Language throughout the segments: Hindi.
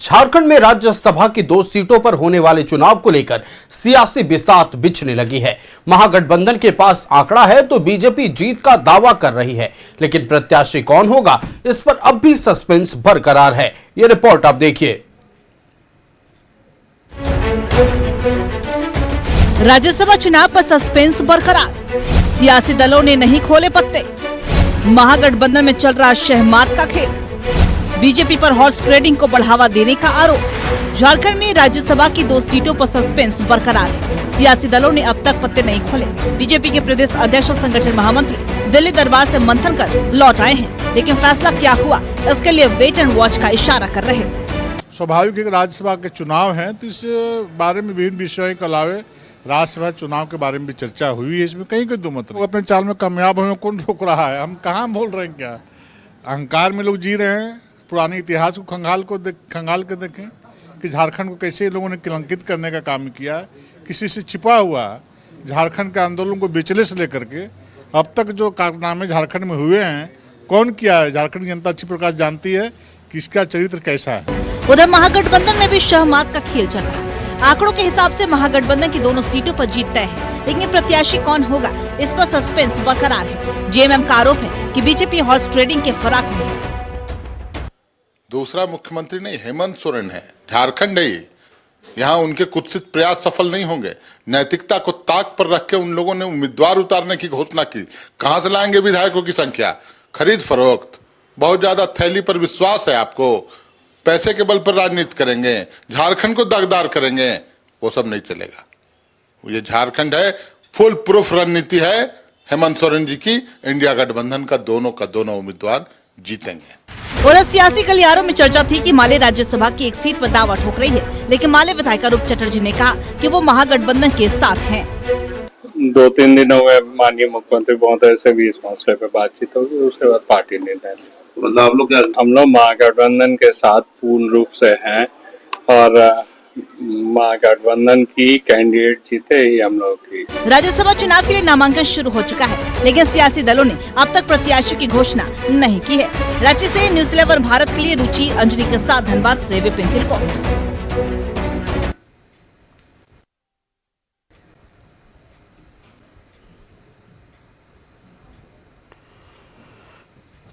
झारखंड में राज्यसभा की 2 सीटों पर होने वाले चुनाव को लेकर सियासी बिसात बिछने लगी है। महागठबंधन के पास आंकड़ा है तो बीजेपी जीत का दावा कर रही है, लेकिन प्रत्याशी कौन होगा इस पर अब भी सस्पेंस बरकरार है। यह रिपोर्ट आप देखिए। राज्यसभा चुनाव पर सस्पेंस बरकरार, सियासी दलों ने नहीं खोले पत्ते। महागठबंधन में चल रहा शहमार्ग का खेल, बीजेपी पर हॉर्स ट्रेडिंग को बढ़ावा देने का आरोप। झारखंड में राज्यसभा की 2 सीटों पर सस्पेंस बरकरार है। सियासी दलों ने अब तक पत्ते नहीं खोले। बीजेपी के प्रदेश अध्यक्ष और संगठन महामंत्री दिल्ली दरबार से मंथन कर लौट आए हैं, लेकिन फैसला क्या हुआ इसके लिए वेट एंड वॉच का इशारा कर रहे हैं। स्वाभाविक है कि राज्यसभा के चुनाव हैं, तो इस बारे में विभिन्न विषयों के अलावे राज्यसभा चुनाव के बारे में भी चर्चा हुई है। इसमें कहीं कोई दो मत नहीं। अपने चाल में कामयाब हुए, कौन रोक रहा है? हम कहाँ बोल रहे हैं? क्या अहंकार में लोग जी रहे हैं? पुराने इतिहास को खंगाल के देखें कि झारखंड को कैसे लोगों ने कलंकित करने का काम किया है। किसी से छिपा हुआ झारखंड के आंदोलन को बेचले से लेकर के अब तक जो कारनामे झारखंड में हुए हैं, कौन किया है? झारखंड की जनता अच्छी प्रकार जानती है कि इसका चरित्र कैसा है। उधर महागठबंधन में भी शहमार्ग का खेल चल रहा है। आंकड़ों के हिसाब से महागठबंधन की दोनों सीटों पर जीत तय है, लेकिन प्रत्याशी कौन होगा इस पर सस्पेंस बरकरार है। जेएमएम का आरोप है कि बीजेपी हॉर्स ट्रेडिंग के फराक में है। दूसरा मुख्यमंत्री नहीं, हेमंत सोरेन है। झारखंड नहीं, यहाँ उनके कुत्सित प्रयास सफल नहीं होंगे। नैतिकता को ताक पर रख के उन लोगों ने उम्मीदवार उतारने की घोषणा की। कहां से लाएंगे विधायकों की संख्या? खरीद फरोख्त, बहुत ज्यादा थैली पर विश्वास है आपको, पैसे के बल पर राजनीति करेंगे, झारखंड को दागदार करेंगे, वो सब नहीं चलेगा। ये झारखंड है, फुल प्रूफ रणनीति है हेमंत सोरेन जी की। इंडिया गठबंधन का दोनों उम्मीदवार जीतेंगे। उधर सियासी गलियारों में चर्चा थी कि माले राज्यसभा की 1 सीट पर दावा ठोक रही है, लेकिन माले विधायक रूप चटर्जी ने कहा कि वो महागठबंधन के साथ हैं। 2-3 दिनों में माननीय मुख्यमंत्री महोदय से भी इस मसले पर बातचीत होगी, उसके बाद पार्टी निर्णय। मतलब आप लोग क्या? हम लोग महागठबंधन के साथ पूर्ण रूप से हैं और महागठबंधन की कैंडिडेट जीते ही हम लोग की। राज्यसभा चुनाव के लिए नामांकन शुरू हो चुका है, लेकिन सियासी दलों ने अब तक प्रत्याशियों की घोषणा नहीं की है। रांची से न्यूज़ 11 भारत के लिए रुचि अंजलि के साथ धनबाद से विपिन की रिपोर्ट।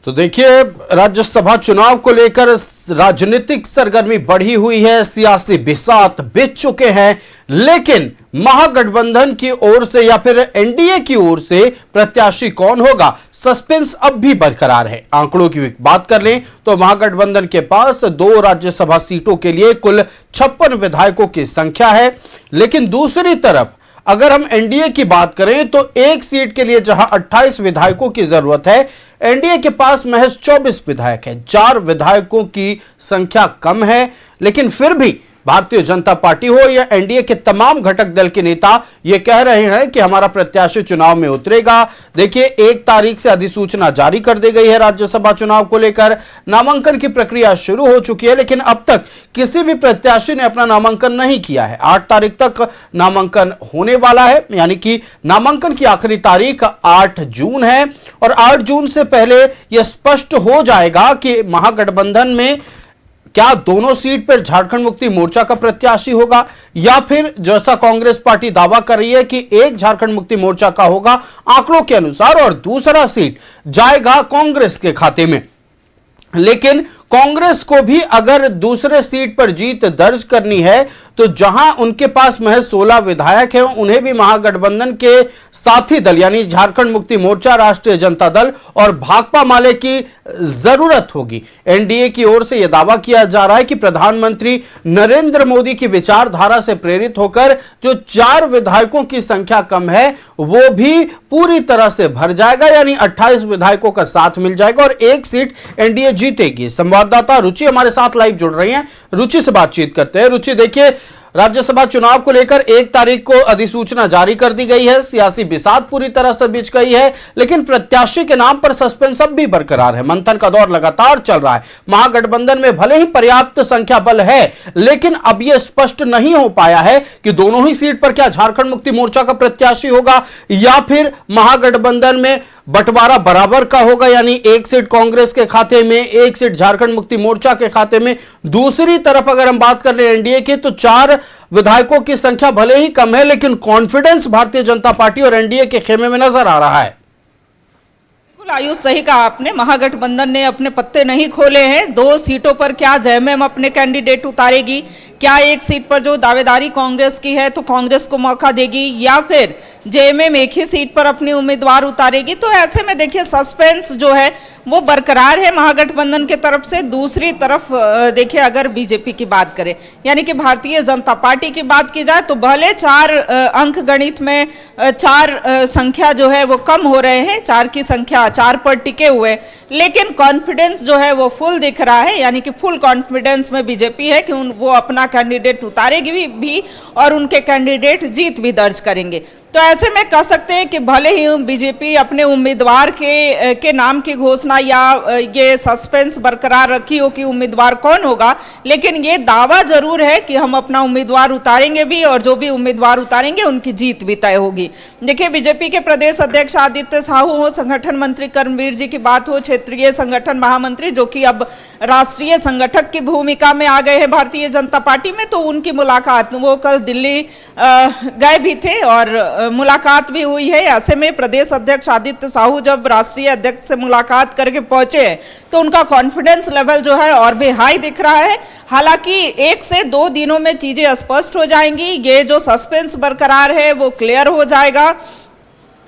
तो देखिए, राज्यसभा चुनाव को लेकर राजनीतिक सरगर्मी बढ़ी हुई है, सियासी बिसात बिछ चुके हैं, लेकिन महागठबंधन की ओर से या फिर एनडीए की ओर से प्रत्याशी कौन होगा, सस्पेंस अब भी बरकरार है। आंकड़ों की बात कर लें तो महागठबंधन के पास 2 राज्यसभा सीटों के लिए कुल 56 विधायकों की संख्या है, लेकिन दूसरी तरफ अगर हम एनडीए की बात करें तो 1 सीट के लिए जहां 28 विधायकों की जरूरत है, एनडीए के पास महज 24 विधायक हैं। 4 विधायकों की संख्या कम है, लेकिन फिर भी भारतीय जनता पार्टी हो या एनडीए के तमाम घटक दल के नेता ये कह रहे हैं कि हमारा प्रत्याशी चुनाव में उतरेगा। देखिए, 1 तारीख से अधिसूचना जारी कर दी गई है राज्यसभा चुनाव को लेकर। नामांकन की प्रक्रिया शुरू हो चुकी है, लेकिन अब तक किसी भी प्रत्याशी ने अपना नामांकन नहीं किया है। 8 तारीख तक नामांकन होने वाला है, यानी कि नामांकन की आखिरी तारीख 8 जून है और 8 जून से पहले यह स्पष्ट हो जाएगा कि महागठबंधन में क्या दोनों सीट पर झारखंड मुक्ति मोर्चा का प्रत्याशी होगा या फिर जैसा कांग्रेस पार्टी दावा कर रही है कि एक झारखंड मुक्ति मोर्चा का होगा आंकड़ों के अनुसार और दूसरा सीट जाएगा कांग्रेस के खाते में। लेकिन कांग्रेस को भी अगर दूसरे सीट पर जीत दर्ज करनी है तो जहां उनके पास महज 16 विधायक हैं, उन्हें भी महागठबंधन के साथी दल यानी झारखंड मुक्ति मोर्चा, राष्ट्रीय जनता दल और भाकपा माले की जरूरत होगी। एनडीए की ओर से यह दावा किया जा रहा है कि प्रधानमंत्री नरेंद्र मोदी की विचारधारा से प्रेरित होकर जो 4 विधायकों की संख्या कम है वो भी पूरी तरह से भर जाएगा, यानी 28 विधायकों का साथ मिल जाएगा और 1 सीट एनडीए जीतेगी। संवाददाता रुचि हमारे साथ लाइव जुड़ रही हैं, रुचि से बातचीत करते हैं। रुचि, देखिए, राज्यसभा चुनाव को लेकर 1 तारीख को अधिसूचना जारी कर दी गई है, सियासी बिसात पूरी तरह से बिछ गई है, लेकिन प्रत्याशी के नाम पर सस्पेंस अब भी बरकरार है। मंथन का दौर लगातार चल रहा है। महागठबंधन में भले ही पर्याप्त संख्या बल है, लेकिन अब यह स्पष्ट नहीं हो पाया है कि दोनों ही सीट पर क्या झारखंड मुक्ति मोर्चा का प्रत्याशी होगा या फिर महागठबंधन में बंटवारा बराबर का होगा, यानी एक सीट कांग्रेस के खाते में, एक सीट झारखंड मुक्ति मोर्चा के खाते में। दूसरी तरफ अगर हम बात कर रहे हैं एनडीए की, तो 4 विधायकों की संख्या भले ही कम है, लेकिन कॉन्फिडेंस भारतीय जनता पार्टी और एनडीए के खेमे में नजर आ रहा है। आयुष, सही कहा आपने, महागठबंधन ने अपने पत्ते नहीं खोले हैं। 2 सीटों पर क्या जेएमएम अपने कैंडिडेट उतारेगी, क्या एक सीट पर जो दावेदारी कांग्रेस की है तो कांग्रेस को मौका देगी, या फिर जेएमएम एक ही सीट पर अपनी उम्मीदवार उतारेगी। तो ऐसे में देखिए सस्पेंस जो है वो बरकरार है महागठबंधन की तरफ से। दूसरी तरफ देखिए अगर बीजेपी की बात करें, यानी कि भारतीय जनता पार्टी की बात की जाए, तो भले 4 अंक गणित में 4 संख्या जो है वो कम हो रहे हैं, 4 की संख्या 4 पर टिके हुए, लेकिन कॉन्फिडेंस जो है वो फुल दिख रहा है, यानी कि फुल कॉन्फिडेंस में बीजेपी है कि वो अपना कैंडिडेट उतारेगी भी और उनके कैंडिडेट जीत भी दर्ज करेंगे। तो ऐसे में कह सकते हैं कि भले ही बीजेपी अपने उम्मीदवार के नाम की घोषणा या ये सस्पेंस बरकरार रखी हो कि उम्मीदवार कौन होगा, लेकिन ये दावा जरूर है कि हम अपना उम्मीदवार उतारेंगे भी और जो भी उम्मीदवार उतारेंगे उनकी जीत भी तय होगी। देखिए बीजेपी के प्रदेश अध्यक्ष आदित्य साहू हो, संगठन मंत्री कर्मवीर जी की बात हो, क्षेत्रीय संगठन महामंत्री जो कि अब राष्ट्रीय संगठक की भूमिका में आ गए हैं भारतीय जनता पार्टी में, तो उनकी मुलाकात, वो कल दिल्ली गए भी थे और मुलाकात भी हुई है। ऐसे में प्रदेश अध्यक्ष आदित्य साहू जब राष्ट्रीय अध्यक्ष से मुलाकात करके पहुंचे हैं तो उनका कॉन्फिडेंस लेवल जो है और भी हाई दिख रहा है। हालांकि 1 से 2 दिनों में चीजें स्पष्ट हो जाएंगी, ये जो सस्पेंस बरकरार है वो क्लियर हो जाएगा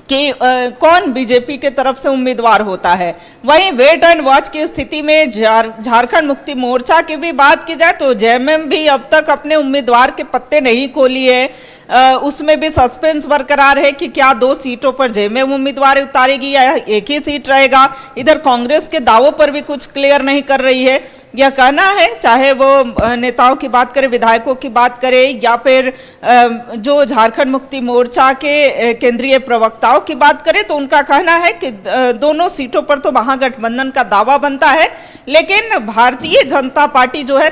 कि कौन बीजेपी के तरफ से उम्मीदवार होता है। वहीं वेट एंड वॉच की स्थिति में झारखंड मुक्ति मोर्चा की भी बात की जाए तो जेएमएम भी अब तक अपने उम्मीदवार के पत्ते नहीं खोली है। उसमें भी सस्पेंस बरकरार है कि क्या 2 सीटों पर जेएमएम उम्मीदवार उतारेगी या एक ही सीट रहेगा। इधर कांग्रेस के दावों पर भी कुछ क्लियर नहीं कर रही है। यह कहना है, चाहे वो नेताओं की बात करें, विधायकों की बात करें, या फिर जो झारखंड मुक्ति मोर्चा के केंद्रीय प्रवक्ताओं की बात करें, तो उनका कहना है कि दोनों सीटों पर तो महागठबंधन का दावा बनता है, लेकिन भारतीय जनता पार्टी जो है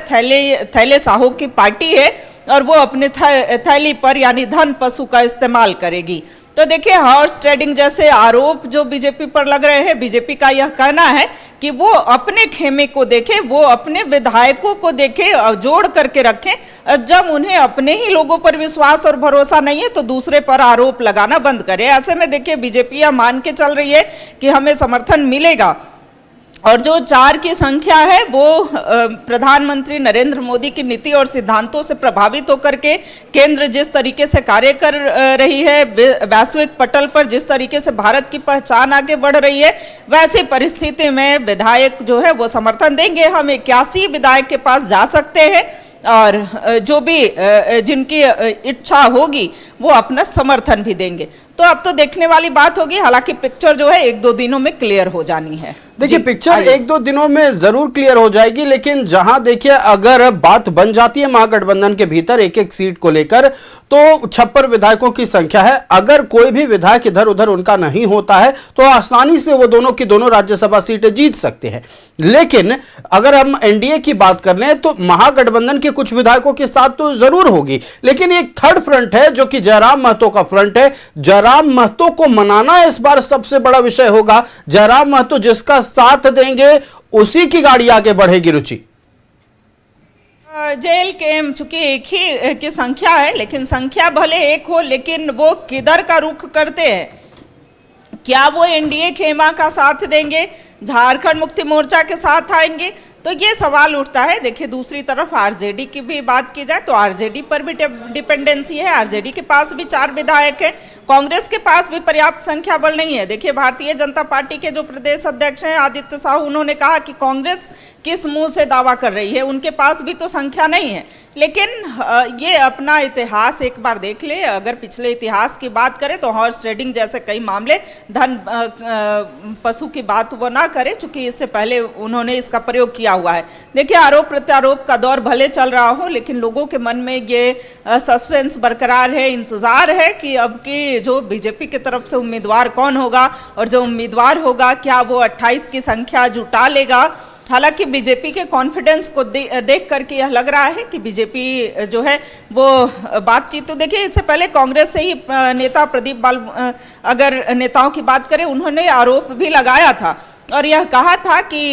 थैले साहू की पार्टी है और वो अपने थैली पर यानी धन पशु का इस्तेमाल करेगी। तो देखिए हॉर्स ट्रेडिंग जैसे आरोप जो बीजेपी पर लग रहे हैं, बीजेपी का यह कहना है कि वो अपने खेमे को देखे, वो अपने विधायकों को देखे और जोड़ करके रखें। अब जब उन्हें अपने ही लोगों पर विश्वास और भरोसा नहीं है तो दूसरे पर आरोप लगाना बंद करे। ऐसे में देखिए बीजेपी यह मान के चल रही है कि हमें समर्थन मिलेगा और जो 4 की संख्या है वो प्रधानमंत्री नरेंद्र मोदी की नीति और सिद्धांतों से प्रभावित होकर के केंद्र जिस तरीके से कार्य कर रही है, वैश्विक पटल पर जिस तरीके से भारत की पहचान आगे बढ़ रही है, वैसी परिस्थिति में विधायक जो है वो समर्थन देंगे। हम 81 विधायक के पास जा सकते हैं और जो भी जिनकी इच्छा होगी वो अपना समर्थन भी देंगे। तो अब तो देखने वाली बात होगी, हालांकि पिक्चर जो है 1-2 दिनों में क्लियर हो जानी है। देखिए पिक्चर 1-2 दिनों में जरूर क्लियर हो जाएगी, लेकिन जहां देखिए अगर बात बन जाती है महागठबंधन के भीतर एक सीट को लेकर, तो 56 विधायकों की संख्या है। अगर कोई भी विधायक इधर उधर उनका नहीं होता है तो आसानी से वो दोनों की दोनों राज्यसभा सीटें जीत सकते हैं। लेकिन अगर हम एनडीए की बात कर रहे हैं तो महागठबंधन के कुछ विधायकों के साथ तो जरूर होगी, लेकिन एक थर्ड फ्रंट है जो कि जयराम महतो का फ्रंट है। जयराम महतो को मनाना इस बार सबसे बड़ा विषय होगा। जयराम महतो जिसका साथ देंगे उसी की गाड़ी आगे बढ़ेगी। रुचि जेल के चूंकि एक ही की संख्या है, लेकिन संख्या भले एक हो, लेकिन वो किधर का रुख करते हैं, क्या वो एनडीए खेमा का साथ देंगे, झारखंड मुक्ति मोर्चा के साथ आएंगे, तो ये सवाल उठता है। देखिए दूसरी तरफ आरजेडी की भी बात की जाए तो आरजेडी पर भी डिपेंडेंसी है। आरजेडी के पास भी 4 विधायक हैं, कांग्रेस के पास भी पर्याप्त संख्या बल नहीं है। देखिए भारतीय जनता पार्टी के जो प्रदेश अध्यक्ष हैं आदित्य साहू, उन्होंने कहा कि कांग्रेस किस मुंह से दावा कर रही है, उनके पास भी तो संख्या नहीं है। लेकिन ये अपना इतिहास एक बार देख ले। अगर पिछले इतिहास की बात करें तो हॉर्स ट्रेडिंग जैसे कई मामले, धन पशु की बात वो ना करें, चूंकि इससे पहले उन्होंने इसका प्रयोग किया हुआ है। देखिए आरोप प्रत्यारोप का दौर भले चल रहा हो, लेकिन लोगों के मन में ये सस्पेंस बरकरार है, इंतजार है कि अब की जो बीजेपी की तरफ से उम्मीदवार कौन होगा और जो उम्मीदवार होगा क्या वो 28 की संख्या जुटा लेगा हालांकि बीजेपी के कॉन्फिडेंस को देख करके यह लग रहा है कि बीजेपी जो है वो बातचीत, तो देखिए इससे पहले कांग्रेस से ही नेता प्रदीप बाल अगर नेताओं की बात करें, उन्होंने आरोप भी लगाया था और यह कहा था कि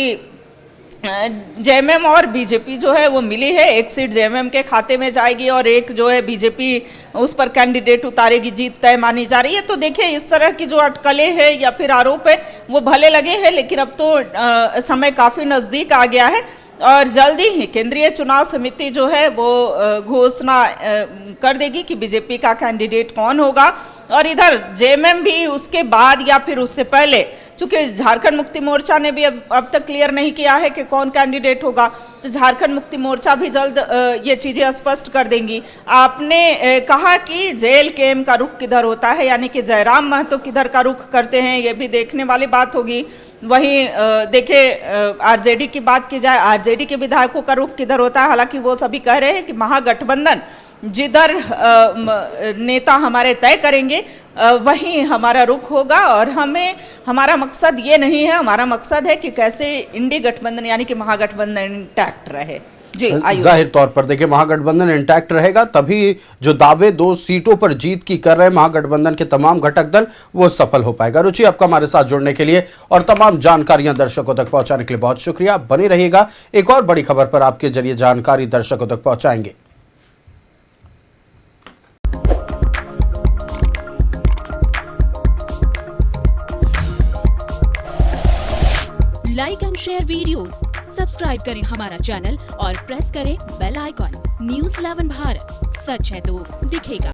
जेएमएम और बीजेपी जो है वो मिली है, एक सीट जेएमएम के खाते में जाएगी और एक जो है बीजेपी उस पर कैंडिडेट उतारेगी, जीत तय मानी जा रही है। तो देखिए इस तरह की जो अटकलें हैं या फिर आरोप है वो भले लगे हैं, लेकिन अब तो समय काफ़ी नज़दीक आ गया है और जल्दी ही केंद्रीय चुनाव समिति जो है वो घोषणा कर देगी कि बीजेपी का कैंडिडेट कौन होगा। और इधर जेएमएम भी उसके बाद या फिर उससे पहले, चूंकि झारखंड मुक्ति मोर्चा ने भी अब तक क्लियर नहीं किया है कि कौन कैंडिडेट होगा, तो झारखंड मुक्ति मोर्चा भी जल्द ये चीज़ें स्पष्ट कर देंगी। आपने कहा कि JLKM का रुख किधर होता है, यानी कि जयराम महतो किधर का रुख करते हैं, ये भी देखने वाली बात होगी। वहीं देखिए आरजेडी की बात की जाए, आरजेडी के विधायकों का रुख किधर होता है। हालांकि वो सभी कह रहे हैं कि महागठबंधन जिधर नेता हमारे तय करेंगे वहीं हमारा रुख होगा और हमारा मकसद ये नहीं है, हमारा मकसद है कि कैसे इंडी गठबंधन यानी कि महागठबंधन इंटैक्ट रहे। जी जाहिर तौर पर देखिए महागठबंधन इंटैक्ट रहेगा तभी जो दावे 2 सीटों पर जीत की कर रहे महागठबंधन के तमाम घटक दल वो सफल हो पाएगा। रुचि, आपका हमारे साथ जुड़ने के लिए और तमाम जानकारियां दर्शकों तक पहुंचाने के लिए बहुत शुक्रिया। बने रहिएगा, एक और बड़ी खबर पर आपके जरिए जानकारी दर्शकों तक पहुंचाएंगे। Like and share videos, subscribe करें हमारा चैनल और प्रेस करें बेल आइकॉन। न्यूज़ 11 भारत, सच है तो दिखेगा।